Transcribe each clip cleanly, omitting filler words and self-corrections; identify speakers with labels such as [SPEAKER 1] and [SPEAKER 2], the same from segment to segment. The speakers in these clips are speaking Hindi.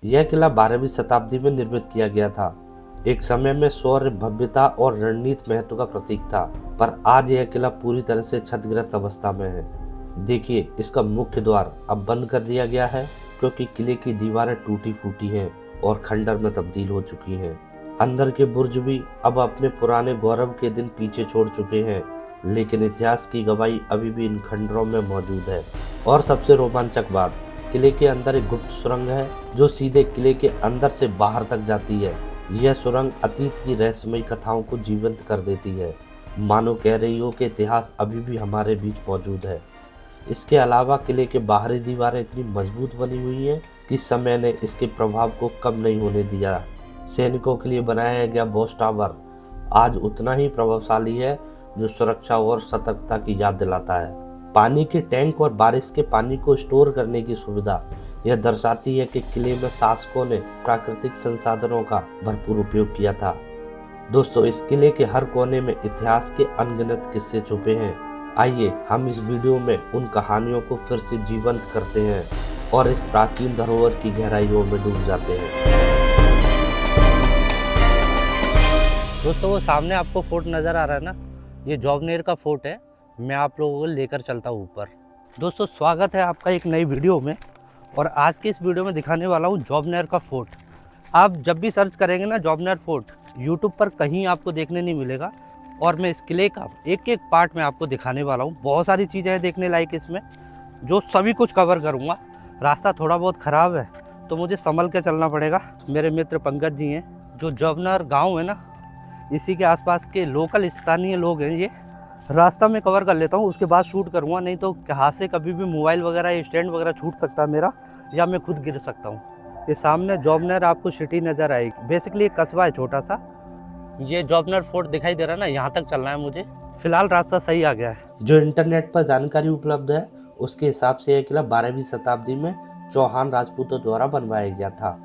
[SPEAKER 1] यह किला 12वीं शताब्दी में निर्मित किया गया था। एक समय में शौर्य, भव्यता और रणनीति महत्व का प्रतीक था, पर आज यह किला पूरी तरह से क्षतिग्रस्त अवस्था में है। देखिए, इसका मुख्य द्वार अब बंद कर दिया गया है क्योंकि किले की दीवारें टूटी फूटी हैं और खंडर में तब्दील हो चुकी हैं। अंदर के बुर्ज भी अब अपने पुराने गौरव के दिन पीछे छोड़ चुके हैं, लेकिन इतिहास की गवाही अभी भी इन खंडरों में मौजूद है। और सबसे रोमांचक बात, किले के अंदर एक गुप्त सुरंग है जो सीधे किले के अंदर से बाहर तक जाती है। यह सुरंग अतीत की रहस्यमयी कथाओं को जीवंत कर देती है, मानो कह रही हो कि इतिहास अभी भी हमारे बीच मौजूद है। इसके अलावा किले के बाहरी दीवारें इतनी मजबूत बनी हुई हैं कि समय ने इसके प्रभाव को कम नहीं होने दिया। सैनिकों के लिए बनाया गया वॉच टावर आज उतना ही प्रभावशाली है, जो सुरक्षा और सतर्कता की याद दिलाता है। पानी के टैंक और बारिश के पानी को स्टोर करने की सुविधा यह दर्शाती है कि किले में शासकों ने प्राकृतिक संसाधनों का भरपूर उपयोग किया था। दोस्तों, इस किले के हर कोने में इतिहास के अनगिनत किस्से छुपे हैं। आइए हम इस वीडियो में उन कहानियों को फिर से जीवंत करते हैं और इस प्राचीन धरोहर की गहराइयों में डूब जाते हैं।
[SPEAKER 2] दोस्तों, वो सामने आपको फोर्ट नज़र आ रहा है ना, ये जौबनेर का फोर्ट है। मैं आप लोगों को लेकर चलता हूँ ऊपर। दोस्तों, स्वागत है आपका एक नई वीडियो में। और आज के इस वीडियो में दिखाने वाला हूँ जौबनेर का फोर्ट। आप जब भी सर्च करेंगे ना जौबनेर फोर्ट, यूट्यूब पर कहीं आपको देखने नहीं मिलेगा। और मैं इस किले का एक एक पार्ट में आपको दिखाने वाला हूँ। बहुत सारी चीज़ें हैं देखने लायक इसमें, जो सभी कुछ कवर करूँगा। रास्ता थोड़ा बहुत ख़राब है तो मुझे संभल के चलना पड़ेगा। मेरे मित्र पंकज जी हैं, जो जौबनेर गाँव है ना, इसी के आसपास के लोकल स्थानीय लोग हैं। ये रास्ता में कवर कर लेता हूँ, उसके बाद शूट करूँगा, नहीं तो कहाँ से कभी भी मोबाइल वगैरह या स्टैंड वगैरह छूट सकता है मेरा, या मैं खुद गिर सकता हूँ। ये सामने जौबनेर आपको सिटी नज़र आएगी। बेसिकली एक कस्बा है छोटा सा। ये जौबनेर फोर्ट दिखाई दे रहा है ना, यहाँ तक चलना है मुझे। फिलहाल रास्ता सही आ गया है।
[SPEAKER 1] जो इंटरनेट पर जानकारी उपलब्ध है उसके हिसाब से यह किला 12वीं शताब्दी में चौहान राजपूतों द्वारा बनवाया गया था।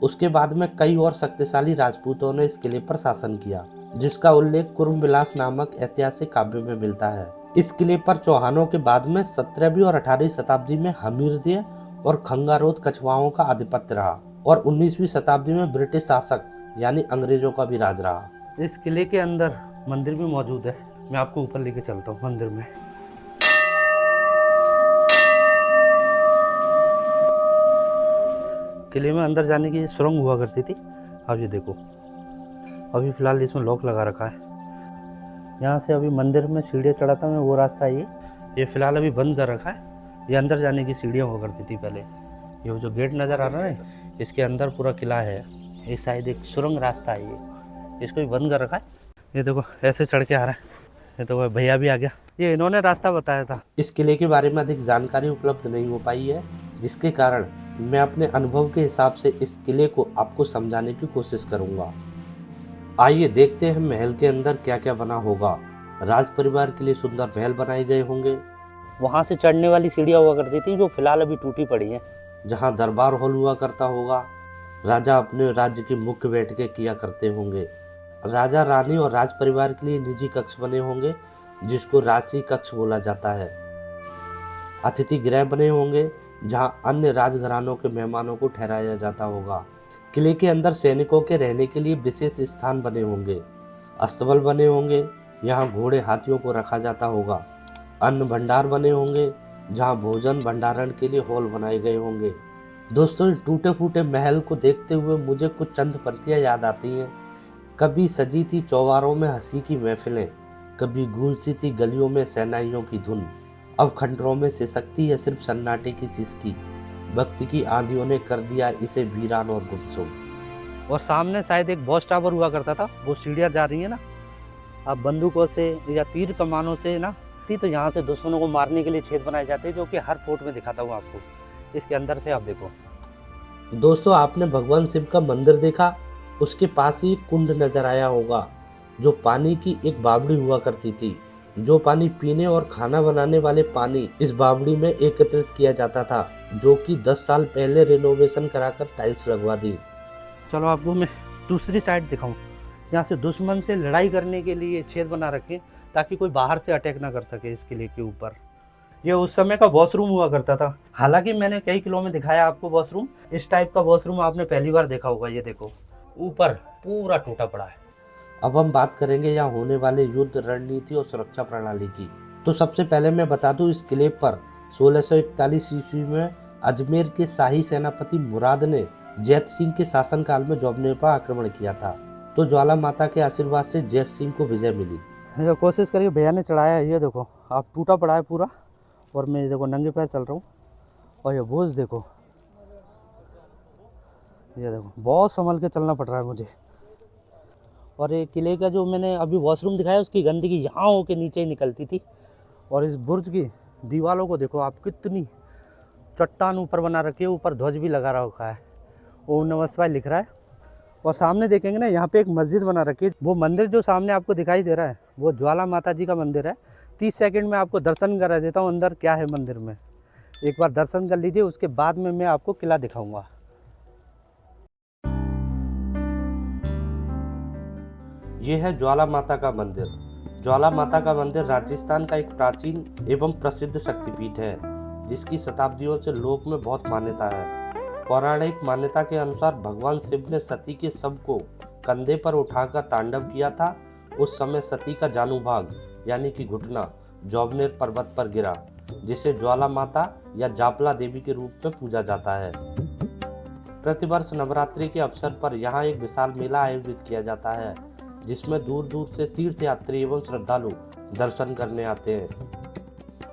[SPEAKER 1] उसके बाद में कई और शक्तिशाली राजपूतों ने इस किले पर शासन किया, जिसका उल्लेख कुर्मविलास नामक ऐतिहासिक काव्य में मिलता है। इस किले पर चौहानों के बाद में 17वीं और 18वीं शताब्दी में हमीरदीय और खंगारोत कछवाओं का आधिपत्य रहा और 19वीं शताब्दी में ब्रिटिश शासक यानी अंग्रेजों का भी राज रहा।
[SPEAKER 2] इस किले के अंदर मंदिर भी मौजूद है। मैं आपको ऊपर लेके चलता हूँ मंदिर में। किले में अंदर जाने की सुरंग हुआ करती थी। अब ये देखो, अभी फ़िलहाल इसमें लॉक लगा रखा है। यहाँ से अभी मंदिर में सीढ़ियाँ चढ़ाता मैं, वो रास्ता है ये फ़िलहाल अभी बंद कर रखा है। ये अंदर जाने की सीढ़ियाँ हुआ करती थी पहले। ये जो गेट नज़र आ रहा है, इसके अंदर पूरा किला है। ये शायद एक सुरंग रास्ता है, ये इसको भी बंद कर रखा है। ये देखो ऐसे चढ़ के आ रहा है। ये तो भैया भी आ गया। ये इन्होंने रास्ता बताया था।
[SPEAKER 1] इस किले के बारे में अधिक जानकारी उपलब्ध नहीं हो पाई है, जिसके कारण मैं अपने अनुभव के हिसाब से इस किले को आपको समझाने की कोशिश करूंगा। आइए देखते हैं महल के अंदर क्या क्या बना होगा। राज परिवार के लिए सुंदर महल बनाए गए होंगे।
[SPEAKER 2] वहाँ से चढ़ने वाली सीढ़ियाँ हुआ करती थी, जो फिलहाल अभी टूटी पड़ी हैं।
[SPEAKER 1] जहाँ दरबार हॉल हुआ करता होगा। राजा अपने राज्य की मुख्य बैठकें किया करते होंगे। राजा रानी और राज परिवार के लिए निजी कक्ष बने होंगे, जिसको राजसी कक्ष बोला जाता है। अतिथि गृह बने होंगे, जहां अन्य राजघरानों के मेहमानों को ठहराया जाता होगा। किले के अंदर सैनिकों के रहने के लिए विशेष स्थान बने होंगे। अस्तबल बने होंगे, यहां घोड़े हाथियों को रखा जाता होगा। अन्न भंडार बने होंगे, जहां भोजन भंडारण के लिए हॉल बनाए गए होंगे। दोस्तों, टूटे फूटे महल को देखते हुए मुझे कुछ चंद पंक्तियां याद आती हैं। कभी सजी थी चौबारों में हंसी की महफिलें, कभी गूंजती थी गलियों में शहनाइयों की धुन। अब खंडरों में सिसकती है सिर्फ सन्नाटे की सिसकी। भक्ति की आंधियों ने कर दिया इसे वीरान और गुमसुम।
[SPEAKER 2] और सामने शायद एक वॉच टावर हुआ करता था। वो सीढ़ियाँ जा रही है ना, अब बंदूकों से या तीर कमानों से ना, तो यहाँ से दुश्मनों को मारने के लिए छेद बनाए जाते हैं, जो कि हर फोर्ट में दिखाता हूँ आपको। इसके अंदर से आप देखो।
[SPEAKER 1] दोस्तों, आपने भगवान शिव का मंदिर देखा, उसके पास ही कुंड नजर आया होगा, जो पानी की एक बावड़ी हुआ करती थी। जो पानी पीने और खाना बनाने वाले पानी इस बावड़ी में एकत्रित किया जाता था, जो कि 10 साल पहले रिनोवेशन कराकर टाइल्स लगवा दी।
[SPEAKER 2] चलो आपको मैं दूसरी साइड दिखाऊं। यहाँ से दुश्मन से लड़ाई करने के लिए छेद बना रखे, ताकि कोई बाहर से अटैक ना कर सके इस किले के ऊपर। ये उस समय का वॉशरूम हुआ करता था। हालांकि मैंने कई किलो में दिखाया आपको वॉशरूम, इस टाइप का वॉशरूम आपने पहली बार देखा होगा। ये देखो ऊपर पूरा टूटा पड़ा है।
[SPEAKER 1] अब हम बात करेंगे यहाँ होने वाले युद्ध, रणनीति और सुरक्षा प्रणाली की। तो सबसे पहले मैं बता दूं, इस किले पर 1641 ईस्वी में अजमेर के शाही सेनापति मुराद ने जैत सिंह के शासनकाल में जोबनेर पर आक्रमण किया था। तो ज्वाला माता के आशीर्वाद से जैत सिंह को विजय मिली।
[SPEAKER 2] ये कोशिश करिए, भैया ने चढ़ाया है। ये देखो आप टूटा पड़ा है पूरा, और मैं देखो नंगे पैर चल रहा हूँ। और ये बोझ देखो, ये देखो बहुत संभल के चलना पड़ रहा है मुझे। और ये किले का जो मैंने अभी वॉशरूम दिखाया, उसकी गंदगी यहाँ होके नीचे ही निकलती थी। और इस बुर्ज की दीवारों को देखो आप, कितनी चट्टान ऊपर बना रखी है, ऊपर ध्वज भी लगा रखा है, ओम नमः शिवाय लिख रहा है। और सामने देखेंगे ना, यहाँ पे एक मस्जिद बना रखी है। वो मंदिर जो सामने आपको दिखाई दे रहा है, वो ज्वाला माता जी का मंदिर है। 30 सेकंड में आपको दर्शन करा देता हूँ अंदर क्या है मंदिर में। एक बार दर्शन कर लीजिए, उसके बाद में मैं आपको किला दिखाऊंगा।
[SPEAKER 1] ये है ज्वाला माता का मंदिर। ज्वाला माता का मंदिर राजस्थान का एक प्राचीन एवं प्रसिद्ध शक्तिपीठ है, जिसकी शताब्दियों से लोक में बहुत मान्यता है। पौराणिक मान्यता के अनुसार भगवान शिव ने सती के शव को कंधे पर उठाकर तांडव किया था। उस समय सती का जानुभाग यानी कि घुटना जोबनेर पर्वत पर गिरा, जिसे ज्वाला माता या जापला देवी के रूप में पूजा जाता है। प्रतिवर्ष नवरात्रि के अवसर पर यहाँ एक विशाल मेला आयोजित किया जाता है, जिसमें दूर दूर से तीर्थयात्री एवं श्रद्धालु दर्शन करने आते हैं।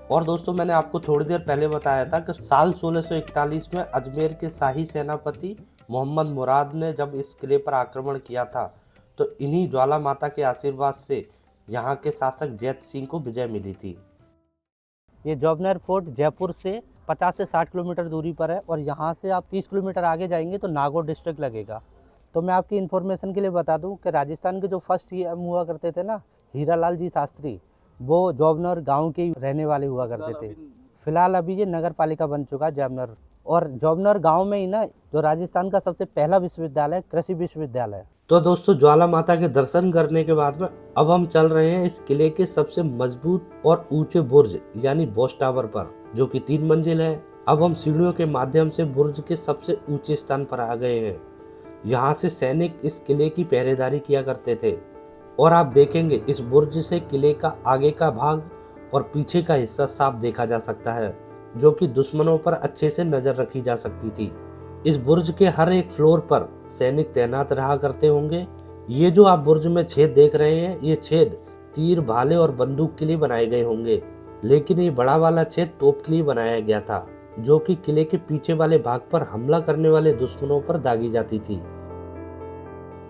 [SPEAKER 1] और दोस्तों, मैंने आपको थोड़ी देर पहले बताया था कि साल 1641 में अजमेर के शाही सेनापति मोहम्मद मुराद ने जब इस किले पर आक्रमण किया था, तो इन्हीं ज्वाला माता के आशीर्वाद से यहाँ के शासक जैत सिंह को विजय मिली थी।
[SPEAKER 2] ये जोबनेर फोर्ट जयपुर से 50 से 60 किलोमीटर दूरी पर है, और यहाँ से आप 30 किलोमीटर आगे जाएंगे तो नागौर डिस्ट्रिक्ट लगेगा। तो मैं आपकी इन्फॉर्मेशन के लिए बता दूं कि राजस्थान के जो फर्स्ट सीएम हुआ करते थे ना, हीरालाल जी शास्त्री, वो जोबनेर गांव के रहने वाले हुआ करते थे। फिलहाल अभी ये नगर पालिका बन चुका है जोबनेर। और जोबनेर गांव में ही ना जो राजस्थान का सबसे पहला विश्वविद्यालय, कृषि विश्वविद्यालय।
[SPEAKER 1] तो दोस्तों, ज्वाला माता के दर्शन करने के बाद में अब हम चल रहे हैं इस किले के सबसे मजबूत और ऊंचे बुर्ज यानी वॉच टावर पर, जो कि 3 मंजिल है। अब हम सीढ़ियों के माध्यम से बुर्ज के सबसे ऊंचे स्थान पर आ गए हैं। यहाँ से सैनिक इस किले की पहरेदारी किया करते थे। और आप देखेंगे इस बुर्ज से किले का आगे का भाग और पीछे का हिस्सा साफ देखा जा सकता है, जो कि दुश्मनों पर अच्छे से नजर रखी जा सकती थी। इस बुर्ज के हर एक फ्लोर पर सैनिक तैनात रहा करते होंगे। ये जो आप बुर्ज में छेद देख रहे हैं, ये छेद तीर, भाले और बंदूक के लिए बनाए गए होंगे, लेकिन ये बड़ा वाला छेद तोप के लिए बनाया गया था, जो कि किले के पीछे वाले भाग पर हमला करने वाले दुश्मनों पर दागी जाती थी।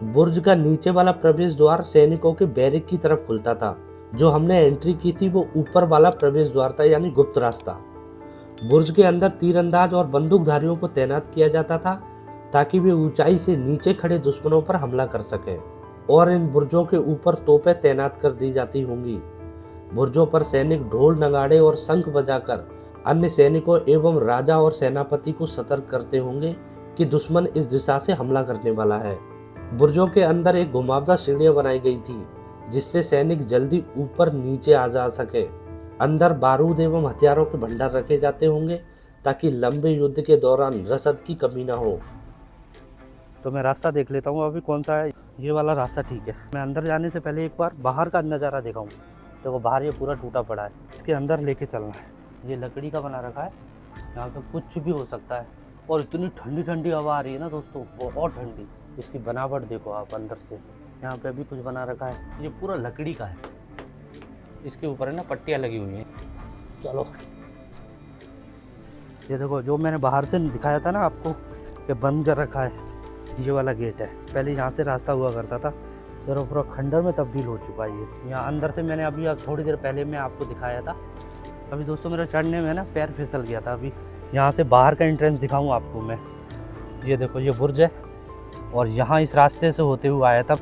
[SPEAKER 1] बुर्ज का नीचे वाला प्रवेश द्वार सैनिकों के बैरक की तरफ खुलता था। जो हमने एंट्री की थी वो ऊपर वाला प्रवेश द्वार था, यानी गुप्त रास्ता। बुर्ज के अंदर तीरंदाज और बंदूकधारियों को तैनात किया जाता था, ताकि वे ऊंचाई से नीचे खड़े दुश्मनों पर हमला कर सकें। और इन बुर्जों के ऊपर तोपें तैनात कर दी जाती होंगी। बुर्जों पर सैनिक ढोल, नगाड़े और शंख बजाकर अन्य सैनिकों एवं राजा और सेनापति को सतर्क करते होंगे कि दुश्मन इस दिशा से हमला करने वाला है। बुर्जों के अंदर एक घुमावदार सीढ़ियां बनाई गई थी, जिससे सैनिक जल्दी ऊपर नीचे आ जा सके। अंदर बारूद एवं हथियारों के भंडार रखे जाते होंगे, ताकि लंबे युद्ध के दौरान रसद की कमी ना हो।
[SPEAKER 2] तो मैं रास्ता देख लेता हूँ अभी कौन सा है। ये वाला रास्ता ठीक है। मैं अंदर जाने से पहले एक बार बाहर का नज़ारा दिखाऊँ। देखो बाहर ये पूरा टूटा पड़ा है, इसके अंदर लेके चलना है। ये लकड़ी का बना रखा है, यहाँ पे कुछ भी हो सकता है। और इतनी ठंडी ठंडी हवा आ रही है ना दोस्तों, बहुत ठंडी। इसकी बनावट देखो आप अंदर से, यहाँ पे अभी कुछ बना रखा है। ये पूरा लकड़ी का है, इसके ऊपर है ना पट्टियाँ लगी हुई हैं। चलो ये देखो, जो मैंने बाहर से दिखाया था ना आपको कि बंद कर रखा है, ये वाला गेट है। पहले यहाँ से रास्ता हुआ करता था, फिर पूरा खंडर में तब्दील हो चुका है ये। यहाँ अंदर से मैंने अभी थोड़ी देर पहले मैं आपको दिखाया था। अभी दोस्तों मेरा चढ़ने में ना पैर फिसल गया था। अभी यहाँ से बाहर का एंट्रेंस दिखाऊँ आपको मैं। ये देखो ये बुर्ज है, और यहाँ इस रास्ते से होते हुए आया था।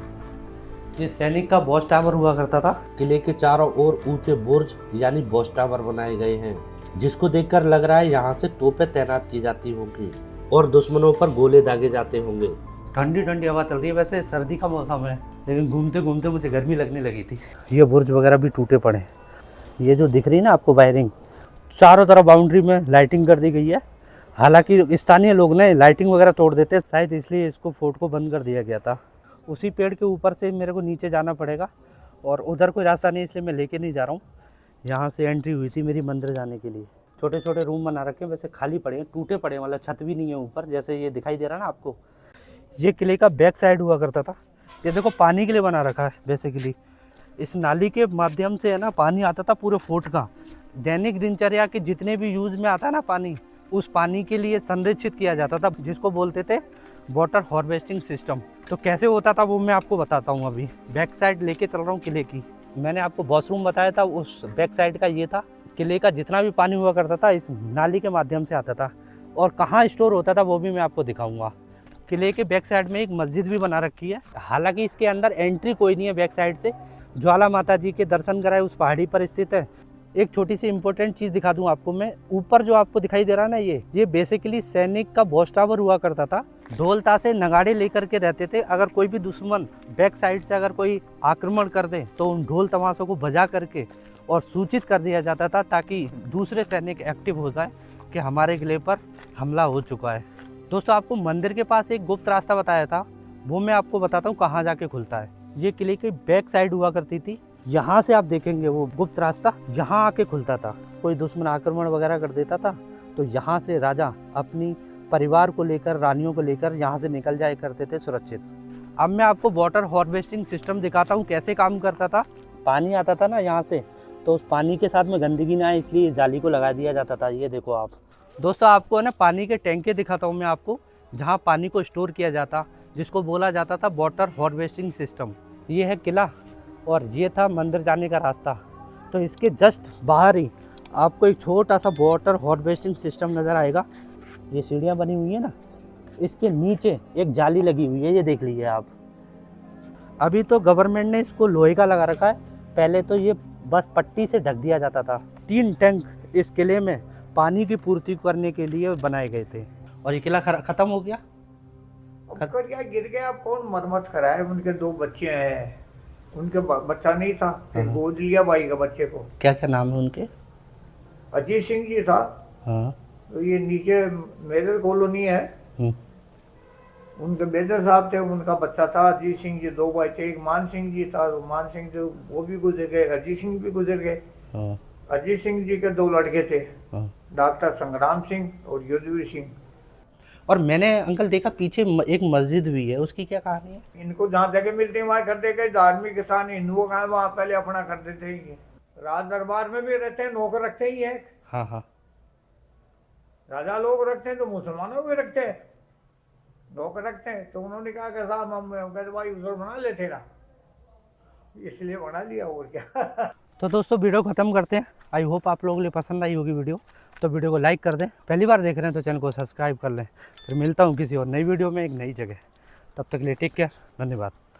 [SPEAKER 2] ये सैनिक का वॉच टावर हुआ करता था।
[SPEAKER 1] किले के चारों ओर ऊंचे बुर्ज यानी वॉच टावर बनाए गए हैं, जिसको देखकर लग रहा है यहाँ से तोपें तैनात की जाती होंगी और दुश्मनों पर गोले दागे जाते होंगे।
[SPEAKER 2] ठंडी ठंडी हवा चल रही है। वैसे सर्दी का मौसम है, लेकिन घूमते घूमते मुझे गर्मी लगने लगी थी। ये बुर्ज वगैरह भी टूटे पड़े। ये जो दिख रही है ना आपको वायरिंग, चारों तरफ बाउंड्री में लाइटिंग कर दी गई है। हालांकि स्थानीय लोग ने लाइटिंग वगैरह तोड़ देते, शायद इसलिए इसको फोर्ट को बंद कर दिया गया था। उसी पेड़ के ऊपर से मेरे को नीचे जाना पड़ेगा और उधर कोई रास्ता नहीं, इसलिए मैं लेके नहीं जा रहा हूँ। यहाँ से एंट्री हुई थी मेरी मंदिर जाने के लिए। छोटे छोटे रूम बना रखे हैं, वैसे खाली पड़े हैं, टूटे पड़े हैं, मतलब छत भी नहीं है ऊपर, जैसे ये दिखाई दे रहा है ना आपको। ये किले का बैक साइड हुआ करता था। ये देखो पानी के लिए बना रखा है बेसिकली। इस नाली के माध्यम से है ना पानी आता था पूरे फोर्ट का। दैनिक दिनचर्या के जितने भी यूज में आता है ना पानी, उस पानी के लिए संरक्षित किया जाता था, जिसको बोलते थे वाटर हार्वेस्टिंग सिस्टम। तो कैसे होता था वो मैं आपको बताता हूँ। अभी बैक साइड लेके चल रहा हूँ किले की। मैंने आपको वॉशरूम बताया था, उस बैक साइड का ये था। किले का जितना भी पानी हुआ करता था इस नाली के माध्यम से आता था, और कहाँ स्टोर होता था वो भी मैं आपको दिखाऊंगा। किले के बैक साइड में एक मस्जिद भी बना रखी है। हालांकि इसके अंदर एंट्री कोई नहीं है बैक साइड से। ज्वाला माता जी के दर्शन कराए उस पहाड़ी पर स्थित है। एक छोटी सी इंपॉर्टेंट चीज़ दिखा दूं आपको मैं। ऊपर जो आपको दिखाई दे रहा है ना, ये बेसिकली सैनिक का वॉच टावर हुआ करता था। ढोल ताशे नगाड़े लेकर के रहते थे। अगर कोई भी दुश्मन बैक साइड से अगर कोई आक्रमण कर दे तो उन ढोल तमाशों को बजा करके और सूचित कर दिया जाता था, ताकि दूसरे सैनिक एक्टिव हो जाए कि हमारे किले पर हमला हो चुका है। दोस्तों, आपको मंदिर के पास एक गुप्त रास्ता बताया था, वो मैं आपको बताता हूँ कहाँ जाके खुलता है। ये किले की बैक साइड हुआ करती थी। यहाँ से आप देखेंगे वो गुप्त रास्ता यहाँ आके खुलता था। कोई दुश्मन आक्रमण वगैरह कर देता था तो यहाँ से राजा अपनी परिवार को लेकर, रानियों को लेकर यहाँ से निकल जाया करते थे सुरक्षित। अब मैं आपको वाटर हार्वेस्टिंग सिस्टम दिखाता हूँ कैसे काम करता था। पानी आता था ना यहाँ से, तो उस पानी के साथ में गंदगी ना आए, इसलिए जाली को लगा दिया जाता था। ये देखो आप दोस्तों, आपको है ना पानी के टैंके दिखाता हूँ मैं आपको, जहाँ पानी को स्टोर किया जाता, जिसको बोला जाता था वाटर हार्वेस्टिंग सिस्टम। ये है किला और ये था मंदिर जाने का रास्ता। तो इसके जस्ट बाहर ही आपको एक छोटा सा वाटर हार्वेस्टिंग सिस्टम नज़र आएगा। ये सीढ़ियाँ बनी हुई है ना, इसके नीचे एक जाली लगी हुई है, ये देख लीजिए आप। अभी तो गवर्नमेंट ने इसको लोहे का लगा रखा है, पहले तो ये बस पट्टी से ढक दिया जाता था। 3 टैंक इस किले में पानी की पूर्ति करने के लिए बनाए गए थे। और ये किला खत्म हो गया।
[SPEAKER 3] क्या गिर गया, कौन मरम्मत कराए? उनके 2 बच्चे हैं, उनके बच्चा नहीं था, फिर गोद लिया भाई का बच्चे को।
[SPEAKER 2] क्या क्या नाम है उनके?
[SPEAKER 3] अजीत सिंह जी था।
[SPEAKER 2] हाँ।
[SPEAKER 3] तो ये नीचे मेजर कॉलोनी है, उनके मेजर साहब थे, उनका बच्चा था। अजीत सिंह जी 2 भाई थे। एक मान सिंह जी था, मान सिंह जी वो भी गुजर गए, अजीत सिंह भी गुजर गए। अजीत सिंह जी के 2 लड़के थे, डॉक्टर संग्राम सिंह और युद्धवीर सिंह।
[SPEAKER 2] और मैंने अंकल देखा पीछे एक मस्जिद भी है, उसकी क्या कहानी है?
[SPEAKER 3] इनको जहाँ जगह मिलती है वहाँ कर देते। धार्मिक स्थान हिंदुओं का है, वहाँ पहले अपना कर देते ही। राज दरबार में भी रहते हैं, नौकर रखते ही है।
[SPEAKER 2] हाँ हाँ,
[SPEAKER 3] राजा लोग रखते हैं तो मुसलमानों भी रखते हैं, नौकर रखते हैं। तो उन्होंने कहा कि साहब हम कहते भाई उधर बना लेते ना, इसलिए बना लिया, और क्या।
[SPEAKER 2] तो दोस्तों वीडियो ख़त्म करते हैं। आई होप आप लोगों के लिए पसंद आई होगी वीडियो। तो वीडियो को लाइक कर दें, पहली बार देख रहे हैं तो चैनल को सब्सक्राइब कर लें। फिर मिलता हूँ किसी और नई वीडियो में एक नई जगह। तब तक के लिए टेक केयर, धन्यवाद।